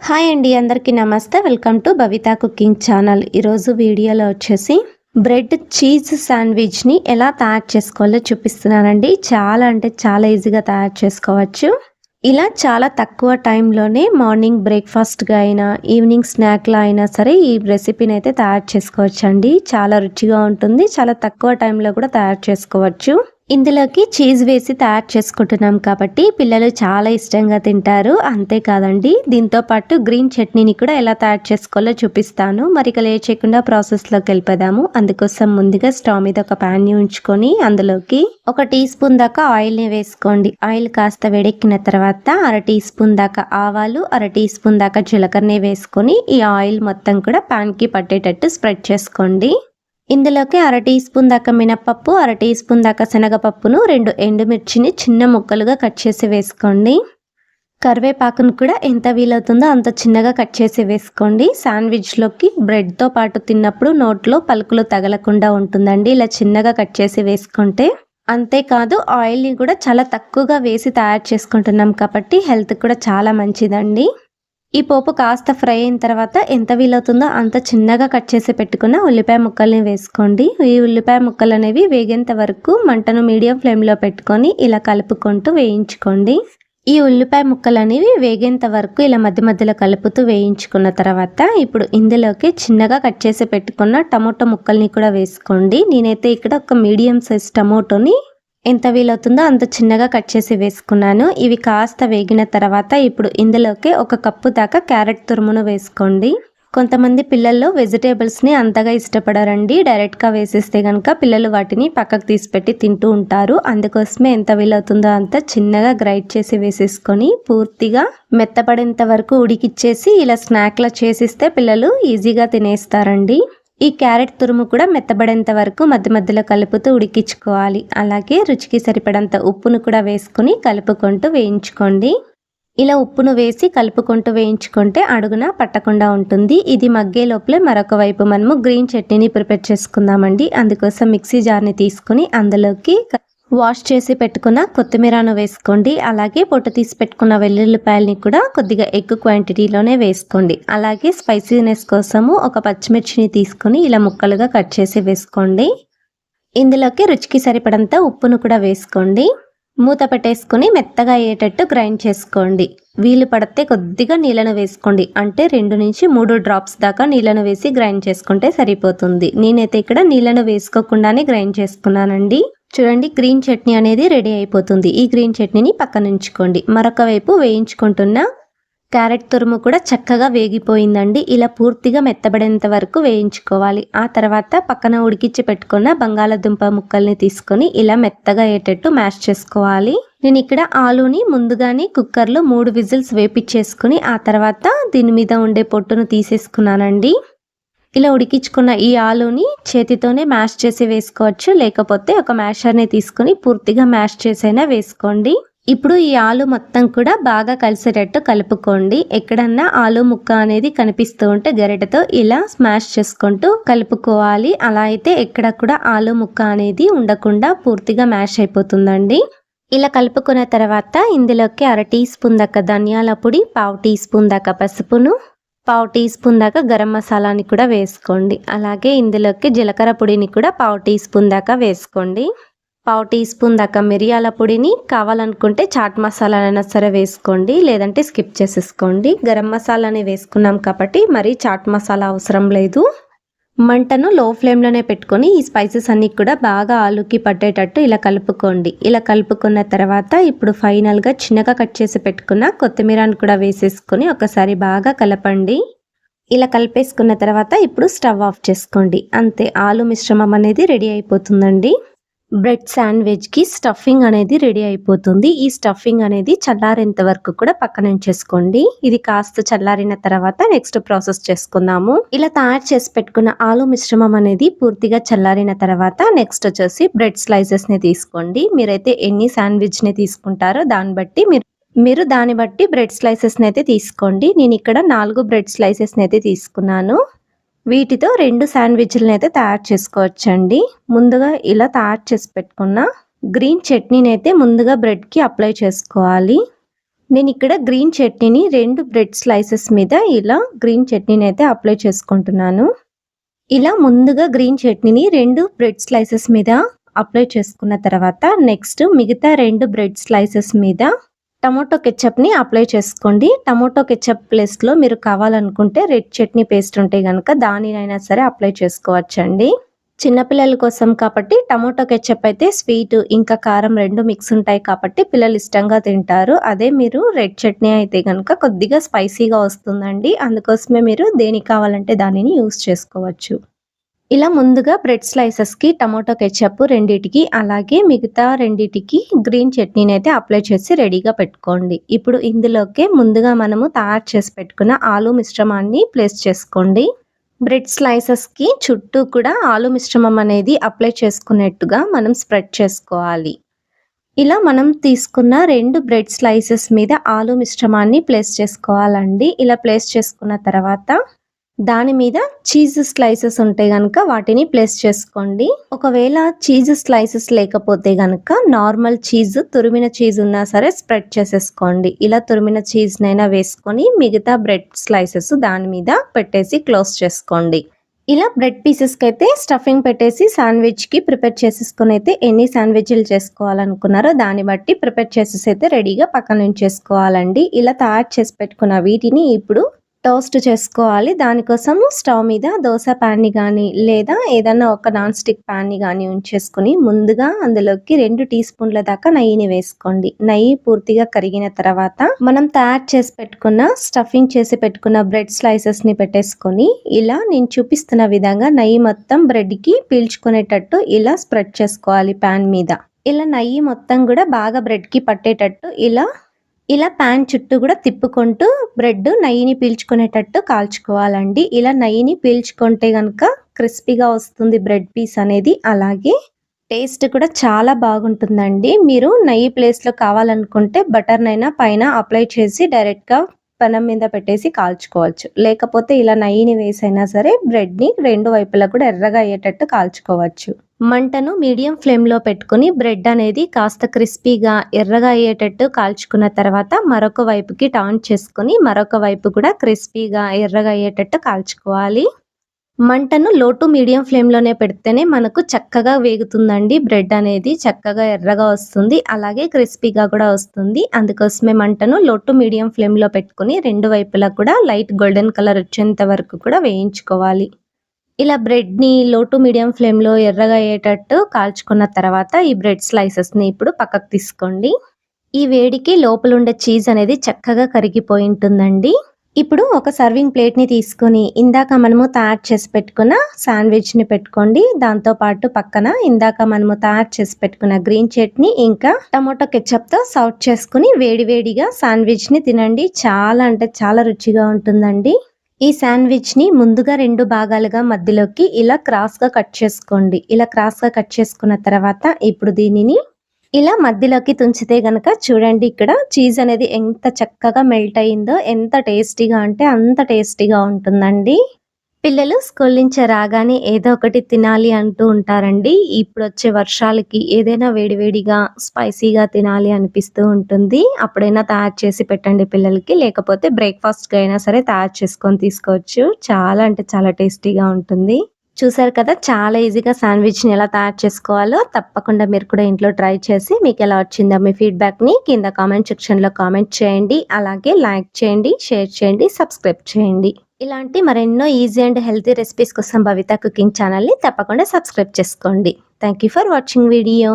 Hi అండి, అందరికీ నమస్తే. Welcome to Bhavitha cooking channel. ఈరోజు వీడియోలో వచ్చేసి బ్రెడ్ చీజ్ శాండ్విచ్ని ఎలా తయారు చేసుకోవాలో చూపిస్తున్నానండి. చాలా అంటే చాలా ఈజీగా తయారు చేసుకోవచ్చు. ఇలా చాలా తక్కువ టైంలోనే మార్నింగ్ బ్రేక్ఫాస్ట్గా అయినా ఈవినింగ్ స్నాక్లా అయినా సరే ఈ రెసిపీని అయితే తయారు చేసుకోవచ్చు అండి. చాలా రుచిగా ఉంటుంది. చాలా తక్కువ టైంలో కూడా తయారు చేసుకోవచ్చు. ఇందులోకి చీజ్ వేసి తయారు చేసుకుంటున్నాం కాబట్టి పిల్లలు చాలా ఇష్టంగా తింటారు. అంతేకాదండి, దీంతో పాటు గ్రీన్ చట్నీని కూడా ఎలా తయారు చేసుకోవాలో చూపిస్తాను. మరి ఇక లేట్ చేయకుండా ప్రాసెస్లోకి వెళ్ళిపోదాము. అందుకోసం ముందుగా స్టవ్ మీద ఒక ప్యాన్ని ఉంచుకొని అందులోకి 1 టీ స్పూన్ దాకా ఆయిల్ని వేసుకోండి. ఆయిల్ కాస్త వేడెక్కిన తర్వాత 1/2 టీ స్పూన్ దాకా ఆవాలు, 1/2 టీ స్పూన్ దాకా జీలకర్రని వేసుకొని ఈ ఆయిల్ మొత్తం కూడా ప్యాన్కి పట్టేటట్టు స్ప్రెడ్ చేసుకోండి. ఇందులోకి 1/2 టీ స్పూన్ దాకా మినప్పప్పు, 1/2 టీ స్పూన్ దాకా శనగపప్పును, 2 ఎండుమిర్చిని చిన్న ముక్కలుగా కట్ చేసి వేసుకోండి. కరివేపాకును కూడా ఎంత వీలవుతుందో అంత చిన్నగా కట్ చేసి వేసుకోండి. శాండ్విచ్లోకి బ్రెడ్తో పాటు తిన్నప్పుడు నోట్లో పలుకులు తగలకుండా ఉంటుందండి ఇలా చిన్నగా కట్ చేసి వేసుకుంటే. అంతేకాదు, ఆయిల్ని కూడా చాలా తక్కువగా వేసి తయారు చేసుకుంటున్నాం కాబట్టి హెల్త్ కూడా చాలా మంచిదండి. ఈ పోపు కాస్త ఫ్రై అయిన తర్వాత ఎంత వీలవుతుందో అంత చిన్నగా కట్ చేసి పెట్టుకున్న ఉల్లిపాయ ముక్కల్ని వేసుకోండి. ఈ ఉల్లిపాయ ముక్కలు అనేవి వేగేంత వరకు మంటను మీడియం ఫ్లేమ్లో పెట్టుకొని ఇలా కలుపుకుంటూ వేయించుకోండి. ఈ ఉల్లిపాయ ముక్కలు అనేవి వేగేంత వరకు ఇలా మధ్య మధ్యలో కలుపుతూ వేయించుకున్న తర్వాత ఇప్పుడు ఇందులోకి చిన్నగా కట్ చేసి పెట్టుకున్న టమోటో ముక్కల్ని కూడా వేసుకోండి. నేనైతే ఇక్కడ ఒక మీడియం సైజ్ టమోటోని ఎంత వీలవుతుందో అంత చిన్నగా కట్ చేసి వేసుకున్నాను. ఇవి కాస్త వేగిన తర్వాత ఇప్పుడు ఇందులోకి 1 కప్పు దాకా క్యారెట్ తురుమును వేసుకోండి. కొంతమంది పిల్లల్లో వెజిటేబుల్స్ని అంతగా ఇష్టపడరండి. డైరెక్ట్గా వేసేస్తే కనుక పిల్లలు వాటిని పక్కకు తీసిపెట్టి తింటూ ఉంటారు. అందుకోసమే ఎంత వీలవుతుందో అంత చిన్నగా గ్రైండ్ చేసి వేసేసుకొని పూర్తిగా మెత్తపడేంత వరకు ఉడికిచ్చేసి ఇలా స్నాక్లా చేసిస్తే పిల్లలు ఈజీగా తినేస్తారండి. ఈ క్యారెట్ తురుము కూడా మెత్తబడేంత వరకు మధ్య మధ్యలో కలుపుతూ ఉడికించుకోవాలి. అలాగే రుచికి సరిపడంత ఉప్పును కూడా వేసుకుని కలుపుకుంటూ వేయించుకోండి. ఇలా ఉప్పును వేసి కలుపుకుంటూ వేయించుకుంటే అడుగున పట్టకుండా ఉంటుంది. ఇది మగ్గే లోపలే మరొక వైపు మనము గ్రీన్ చట్నీని ప్రిపేర్ చేసుకుందామండి. అందుకోసం మిక్సీ జార్ని తీసుకుని అందులోకి వాష్ చేసి పెట్టుకున్న కొత్తిమీరను వేసుకోండి. అలాగే పొట్టు తీసి పెట్టుకున్న వెల్లుల్లిపాయలని కూడా కొద్దిగా ఎక్కువ క్వాంటిటీలోనే వేసుకోండి. అలాగే స్పైసీనెస్ కోసము 1 పచ్చిమిర్చిని తీసుకొని ఇలా ముక్కలుగా కట్ చేసి వేసుకోండి. ఇందులోకి రుచికి సరిపడంత ఉప్పును కూడా వేసుకోండి. మూత పెట్టేసుకొని మెత్తగా అయ్యేటట్టు గ్రైండ్ చేసుకోండి. వీలు పడితే కొద్దిగా నీళ్ళను వేసుకోండి. అంటే 2 నుంచి 3 డ్రాప్స్ దాకా నీళ్ళను వేసి గ్రైండ్ చేసుకుంటే సరిపోతుంది. నేనైతే ఇక్కడ నీళ్ళను వేసుకోకుండానే గ్రైండ్ చేసుకున్నానండి. చూడండి, గ్రీన్ చట్నీ అనేది రెడీ అయిపోతుంది. ఈ గ్రీన్ చట్నీని పక్కన ఉంచుకోండి. మరొక వైపు వేయించుకుంటున్న క్యారెట్ తురుము కూడా చక్కగా వేగిపోయిందండి. ఇలా పూర్తిగా మెత్తబడేంత వరకు వేయించుకోవాలి. ఆ తర్వాత పక్కన ఉడికించి పెట్టుకున్న బంగాళాదుంప ముక్కల్ని తీసుకొని ఇలా మెత్తగా అయ్యేటట్టు మ్యాష్ చేసుకోవాలి. నేను ఇక్కడ ఆలూని ముందుగానే కుక్కర్లో 3 విజిల్స్ వేపించేసుకుని ఆ తర్వాత దీని మీద ఉండే పొట్టును తీసేసుకున్నానండి. ఇలా ఉడికించుకున్న ఈ ఆలూని చేతితోనే మ్యాష్ చేసి వేసుకోవచ్చు, లేకపోతే ఒక మ్యాషర్ని తీసుకుని పూర్తిగా మ్యాష్ చేసైనా వేసుకోండి. ఇప్పుడు ఈ ఆలు మొత్తం కూడా బాగా కలిసేటట్టు కలుపుకోండి. ఎక్కడన్నా ఆలు ముక్క అనేది కనిపిస్తూ ఉంటే గరిటెతో ఇలా స్మాష్ చేసుకుంటూ కలుపుకోవాలి. అలా అయితే ఎక్కడ కూడా ఆలు ముక్క అనేది ఉండకుండా పూర్తిగా మ్యాష్ అయిపోతుందండి. ఇలా కలుపుకున్న తర్వాత ఇందులోకి 1/2 టీ స్పూన్ దాకా ధనియాల పొడి, 1/2 టీ స్పూన్ దాకా పసుపును, 1/2 టీ స్పూన్ దాకా గరం మసాలాని కూడా వేసుకోండి. అలాగే ఇందులోకి జీలకర్ర పొడిని కూడా 1/2 టీ స్పూన్ దాకా వేసుకోండి. 1/2 టీ స్పూన్ దాకా మిరియాల పొడిని, కావాలనుకుంటే చాట్ మసాలానైనా సరే వేసుకోండి, లేదంటే స్కిప్ చేసేసుకోండి. గరం మసాలాని వేసుకున్నాం కాబట్టి మరి చాట్ మసాలా అవసరం లేదు. మంటను లో ఫ్లేమ్లోనే పెట్టుకొని ఈ స్పైసెస్ అన్నీ కూడా బాగా ఆలుకి పట్టేటట్టు ఇలా కలుపుకోండి. ఇలా కలుపుకున్న తర్వాత ఇప్పుడు ఫైనల్గా చిన్నగా కట్ చేసి పెట్టుకున్న కొత్తిమీరను కూడా వేసేసుకొని ఒకసారి బాగా కలపండి. ఇలా కలిపేసుకున్న తర్వాత ఇప్పుడు స్టవ్ ఆఫ్ చేసుకోండి. అంతే, ఆలు మిశ్రమం అనేది రెడీ అయిపోతుందండి. బ్రెడ్ శాండ్విచ్కి స్టఫింగ్ అనేది రెడీ అయిపోతుంది. ఈ స్టఫింగ్ అనేది చల్లారేంత వరకు కూడా పక్కన ఉంచేసుకోండి. ఇది కాస్త చల్లారిన తర్వాత నెక్స్ట్ ప్రాసెస్ చేసుకుందాము. ఇలా తయారు చేసి పెట్టుకున్న ఆలు మిశ్రమం అనేది పూర్తిగా చల్లారిన తర్వాత నెక్స్ట్ వచ్చేసి బ్రెడ్ స్లైసెస్ని తీసుకోండి. మీరైతే ఎన్ని శాండ్విచ్ని తీసుకుంటారో దాన్ని బట్టి బ్రెడ్ స్లైసెస్ని అయితే తీసుకోండి. నేను ఇక్కడ 4 బ్రెడ్ స్లైసెస్ని అయితే తీసుకున్నాను. వీటితో 2 శాండ్విచ్లను అయితే తయారు చేసుకోవచ్చండి. ముందుగా ఇలా తయారు చేసి పెట్టుకున్న గ్రీన్ చట్నీని అయితే ముందుగా బ్రెడ్కి అప్లై చేసుకోవాలి. నేను ఇక్కడ గ్రీన్ చట్నీని 2 బ్రెడ్ స్లైసెస్ మీద ఇలా గ్రీన్ చట్నీని అయితే అప్లై చేసుకుంటున్నాను. ఇలా ముందుగా గ్రీన్ చట్నీని 2 బ్రెడ్ స్లైసెస్ మీద అప్లై చేసుకున్న తర్వాత నెక్స్ట్ మిగతా 2 బ్రెడ్ స్లైసెస్ మీద టమాటో కెచప్‌ని అప్లై చేసుకోండి. టమాటో కెచప్ ప్లేస్‌లో మీరు కావాలనుకుంటే రెడ్ చట్నీ పేస్ట్ ఉంటే గనక దానినైనా సరే అప్లై చేసుకోవచ్చండి. చిన్న పిల్లల కోసం కాబట్టి టమాటో కెచప్ అయితే స్వీట్ ఇంకా కారం 2 మిక్స్ ఉంటాయి కాబట్టి పిల్లలు ఇష్టంగా తింటారు. అదే మీరు రెడ్ చట్నీ అయితే గనక కొద్దిగా స్పైసీగా వస్తుందండి. అందుకోసమే మీరు దేనికి కావాలంటే దానిని యూజ్ చేసుకోవచ్చు. ఇలా ముందుగా బ్రెడ్ స్లైసెస్‌కి టమాటో కెచప్ రెండిటికి అలాగే మిగతా రెండిటికి గ్రీన్ చట్నీని అయితే అప్లై చేసి రెడీగా పెట్టుకోండి. ఇప్పుడు ఇందులోకే ముందుగా మనము తయారు చేసి పెట్టుకున్న ఆలు మిశ్రమాన్ని ప్లేస్ చేసుకోండి. బ్రెడ్ స్లైసెస్‌కి చుట్టూ కూడా ఆలు మిశ్రమం అనేది అప్లై చేసుకునేట్టుగా మనం స్ప్రెడ్ చేసుకోవాలి. ఇలా మనం తీసుకున్న 2 బ్రెడ్ స్లైసెస్ మీద ఆలు మిశ్రమాన్ని ప్లేస్ చేసుకోవాలండి. ఇలా ప్లేస్ చేసుకున్న తర్వాత దాని మీద చీజ్ స్లైసెస్ ఉంటే గనక వాటిని ప్లేస్ చేసుకోండి. ఒకవేళ చీజ్ స్లైసెస్ లేకపోతే గనక నార్మల్ చీజ్, తురిమిన చీజ్ ఉన్నా సరే స్ప్రెడ్ చేసేసుకోండి. ఇలా తురిమిన చీజ్‌నైనా వేసుకొని మిగతా బ్రెడ్ స్లైసెస్ దాని మీద పెట్టేసి క్లోజ్ చేసుకోండి. ఇలా బ్రెడ్ పీసెస్‌కి అయితే స్టఫింగ్ పెట్టేసి శాండ్విచ్‌కి ప్రిపేర్ చేసేసుకొని అయితే ఎన్ని శాండ్విచ్‌లు చేసుకోవాలనుకున్నారో దాన్ని బట్టి ప్రిపేర్ చేసేసి అయితే రెడీగా పక్కన ఉంచేసుకోవాలండి. ఇలా తయారు చేసి పెట్టుకున్న వీటిని ఇప్పుడు టోస్ట్ చేసుకోవాలి. దానికోసం స్టవ్ మీద దోస ప్యాన్‌ని గానీ, లేదా ఏదన్నా ఒక నాన్ స్టిక్ ప్యాన్‌ని గానీ ఉంచేసుకొని ముందుగా అందులోకి 2 టీ స్పూన్ల దాకా నెయ్యిని వేసుకోండి. నెయ్యి పూర్తిగా కరిగిన తర్వాత మనం తయారు చేసి పెట్టుకున్న స్టఫింగ్ చేసి పెట్టుకున్న బ్రెడ్ స్లైసెస్‌ని పెట్టేసుకొని ఇలా నేను చూపిస్తున్న విధంగా నెయ్యి మొత్తం బ్రెడ్‌కి పీల్చుకునేటట్టు ఇలా స్ప్రెడ్ చేసుకోవాలి ప్యాన్ మీద. ఇలా నెయ్యి మొత్తం కూడా బాగా బ్రెడ్‌కి పట్టేటట్టు ఇలా ప్యాన్ చుట్టూ కూడా తిప్పుకుంటూ బ్రెడ్ నెయ్యిని పీల్చుకునేటట్టు కాల్చుకోవాలండి. ఇలా నెయ్యిని పీల్చుకుంటే గనక క్రిస్పీగా వస్తుంది బ్రెడ్ పీస్ అనేది. అలాగే టేస్ట్ కూడా చాలా బాగుంటుందండి. మీరు నెయ్యి ప్లేస్‌లో కావాలనుకుంటే బటర్‌నైనా పైన అప్లై చేసి డైరెక్ట్‌గా పెనం మీద పెట్టేసి కాల్చుకోవచ్చు. లేకపోతే ఇలా నెయ్యిని వేసైనా సరే బ్రెడ్‌ని 2 వైపులా కూడా ఎర్రగా అయ్యేటట్టు కాల్చుకోవచ్చు. మంటను మీడియం ఫ్లేమ్‌లో పెట్టుకొని బ్రెడ్ అనేది కాస్త క్రిస్పీగా ఎర్రగా అయ్యేటట్టు కాల్చుకున్న తర్వాత మరొక వైపుకి టర్న్ చేసుకొని మరొక వైపు కూడా క్రిస్పీగా ఎర్రగా అయ్యేటట్టు కాల్చుకోవాలి. మంటను లో టు మీడియం ఫ్లేమ్‌లోనే పెడితేనే మనకు చక్కగా వేగుతుందండి. బ్రెడ్ అనేది చక్కగా ఎర్రగా వస్తుంది. అలాగే క్రిస్పీగా కూడా వస్తుంది. అందుకోసమే మంటను లో టు మీడియం ఫ్లేమ్‌లో పెట్టుకొని 2 వైపులా కూడా లైట్ గోల్డెన్ కలర్ వచ్చేంత వరకు కూడా వేయించుకోవాలి. ఇలా బ్రెడ్‌ని లో టు మీడియం ఫ్లేమ్‌లో ఎర్రగా అయ్యేటట్టు కాల్చుకున్న తర్వాత ఈ బ్రెడ్ స్లైసెస్‌ని ఇప్పుడు పక్కకు తీసుకోండి. ఈ వేడికి లోపలుండే చీజ్ అనేది చక్కగా కరిగిపోయి ఉంటుందండి. ఇప్పుడు ఒక సర్వింగ్ ప్లేట్‌ని తీసుకొని ఇందాక మనము తయారు చేసి పెట్టుకున్న శాండ్విచ్‌ని పెట్టుకోండి. దాంతో పాటు పక్కన ఇందాక మనము తయారు చేసి పెట్టుకున్న గ్రీన్ చట్నీ ఇంకా టమాటో కెచప్‌తో సర్వ్ చేసుకొని వేడి వేడిగా శాండ్విచ్‌ని తినండి. చాలా అంటే చాలా రుచిగా ఉంటుందండి. ఈ శాండ్విచ్‌ని ముందుగా 2 భాగాలుగా మధ్యలోకి ఇలా క్రాస్‌గా కట్ చేసుకోండి. ఇలా క్రాస్‌గా కట్ చేసుకున్న తర్వాత ఇప్పుడు దీనిని ఇలా మధ్యలోకి తుంచితే గనక చూడండి ఇక్కడ చీజ్ అనేది ఎంత చక్కగా మెల్ట్ అయిందో, ఎంత టేస్టీగా అంటే అంత టేస్టీగా ఉంటుందండి. పిల్లలు స్కూల్ నుంచి రాగానే ఏదో ఒకటి తినాలి అంటూ ఉంటారండి. ఇప్పుడొచ్చే వర్షాలకి ఏదైనా వేడివేడిగా, స్పైసీగా తినాలి అనిపిస్తూ ఉంటుంది. అప్పుడైనా తయారు చేసి పెట్టండి పిల్లలకి. లేకపోతే బ్రేక్‌ఫాస్ట్‌గా అయినా సరే తయారు చేసుకొని తీసుకోవచ్చు. చాలా అంటే చాలా టేస్టీగా ఉంటుంది. చూసారు కదా! చాలా ఈజీగా శాండ్విచ్‌ని ఎలా తయారు చేసుకోవాలో తప్పకుండా మీరు కూడా ఇంట్లో ట్రై చేసి మీకెలా వచ్చిందో మీ ఫీడ్‌బ్యాక్‌ని కింద కామెంట్ సెక్షన్‌లో కామెంట్ చేయండి. అలాగే లైక్ చేయండి, షేర్ చేయండి, సబ్స్క్రైబ్ చేయండి. ఇలాంటి మరెన్నో ఈజీ అండ్ హెల్తీ రెసిపీస్ కోసం భవిత కుకింగ్ ఛానల్‌ని తప్పకుండా సబ్స్క్రైబ్ చేసుకోండి. Thank you for watching video.